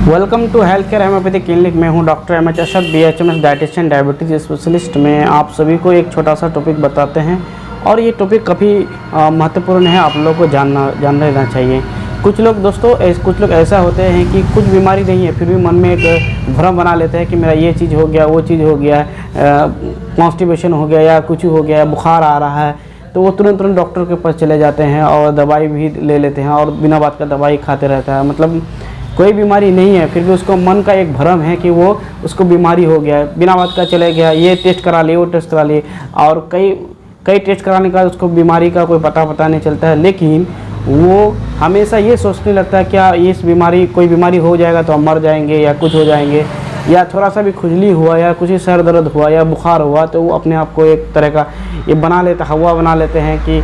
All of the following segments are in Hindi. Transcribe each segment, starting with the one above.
Welcome to health care homeopathy clinic. मैं हूं doctor M H. Arshad, BHMS dietitian diabetes specialist. में आप सभी को एक छोटा सा टॉपिक बताते हैं और ये टॉपिक काफ़ी महत्वपूर्ण है, आप लोगों को जान लेना चाहिए। कुछ लोग दोस्तों कुछ लोग ऐसा होते हैं कि कुछ बीमारी नहीं है फिर भी मन में एक भ्रम बना लेते हैं कि मेरा ये चीज़ हो गया, वो चीज़ हो गया, कॉन्स्टिपेशन हो गया या कुछ हो गया, बुखार आ रहा है, तो वो तुरंत डॉक्टर के पास चले जाते हैं और दवाई भी ले लेते हैं और बिना बात का दवाई खाते रहता है। मतलब कोई बीमारी नहीं है फिर भी उसको मन का एक भ्रम है कि वो उसको बीमारी हो गया है, बिना बात का चले गया, ये टेस्ट करा लिए, वो टेस्ट करा लिए, और कई टेस्ट कराने का उसको बीमारी का कोई पता नहीं चलता है। लेकिन वो हमेशा ये सोचने लगता है क्या इस कोई बीमारी हो जाएगा तो हम मर जाएंगे या कुछ हो जाएंगे, या थोड़ा सा भी खुजली हुआ या कुछ सर दर्द हुआ या बुखार हुआ तो वो अपने आप को एक तरह का ये हवा बना लेते हैं कि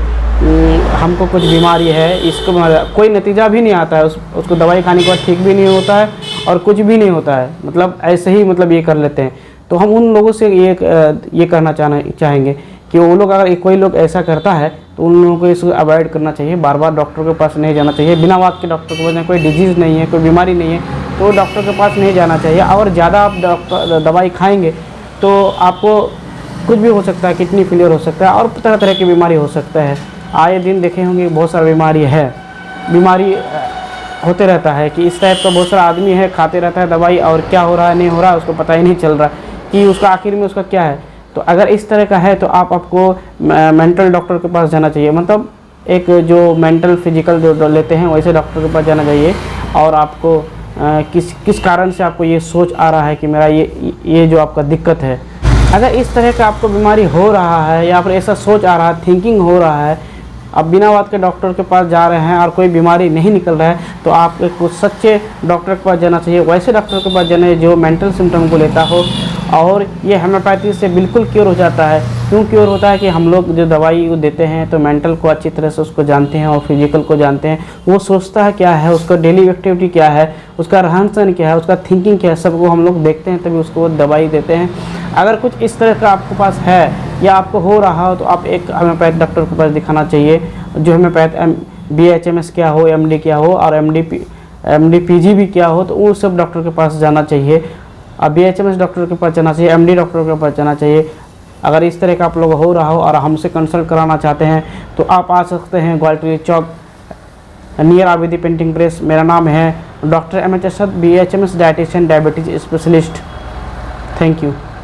हमको कुछ बीमारी है, इसको कोई नतीजा भी नहीं आता है, उसको दवाई खाने के बाद ठीक भी नहीं होता है और कुछ भी नहीं होता है, मतलब ऐसे ही ये कर लेते हैं। तो हम उन लोगों से ये कहना चाहेंगे कि वो लोग अगर कोई लोग ऐसा करता है तो उन लोगों को इसको अवॉइड करना चाहिए, बार बार डॉक्टर के पास नहीं जाना चाहिए। बिना बात के डॉक्टर के पास, कोई डिजीज़ नहीं है, कोई बीमारी नहीं है तो डॉक्टर के पास नहीं जाना चाहिए। और ज़्यादा आप दवाई खाएँगे तो आपको कुछ भी हो सकता है, किडनी फेलियर हो सकता है और तरह तरह की बीमारी हो सकता है। आए दिन देखे होंगे बहुत सारी बीमारी होते रहता है कि इस टाइप का बहुत सारा आदमी है, खाते रहता है दवाई और क्या हो रहा है नहीं हो रहा है उसको पता ही नहीं चल रहा कि उसका आखिर में उसका क्या है। तो अगर इस तरह का है तो आपको मेंटल डॉक्टर के पास जाना चाहिए, मतलब एक जो मेंटल फिजिकल जो लेते हैं वैसे डॉक्टर के पास जाना चाहिए। और आपको किस कारण से आपको ये सोच आ रहा है कि मेरा ये जो आपका दिक्कत है, अगर इस तरह का आपको बीमारी हो रहा है या फिर ऐसा सोच आ रहा है, थिंकिंग हो रहा है, आप बिना बात के डॉक्टर के पास जा रहे हैं और कोई बीमारी नहीं निकल रहा है तो आपको सच्चे डॉक्टर के पास जाना चाहिए। वैसे डॉक्टर के पास जाना है जो मेंटल सिम्टम को लेता हो, और ये होम्योपैथी से बिल्कुल क्योर हो जाता है। क्यों क्योर होता है कि हम लोग जो दवाई देते हैं तो मेंटल को अच्छी तरह से उसको जानते हैं और फिजिकल को जानते हैं, वो सोचता है क्या है, उसका डेली एक्टिविटी क्या है, उसका रहन सहन क्या है, उसका थिंकिंग क्या है, सबको हम लोग देखते हैं तभी उसको दवाई देते हैं। अगर कुछ इस तरह का आपके पास है या आपको हो रहा हो तो आप एक होम्योपैथ डॉक्टर के पास दिखाना चाहिए, जो होम्योपैथ BHMS क्या हो, MD क्या हो और MD PG भी क्या हो, तो उन सब डॉक्टर के पास जाना चाहिए। अब BHMS डॉक्टर के पास जाना चाहिए, MD डॉक्टर के पास जाना चाहिए। अगर इस तरह का आप लोग हो रहा हो और हमसे कंसल्ट कराना चाहते हैं तो आप आ सकते हैं ग्वालियर चौक नियर आबिदी पेंटिंग प्रेस। मेरा नाम है doctor M.H. Arshad, BHMS dietitian diabetes specialist. Thank you.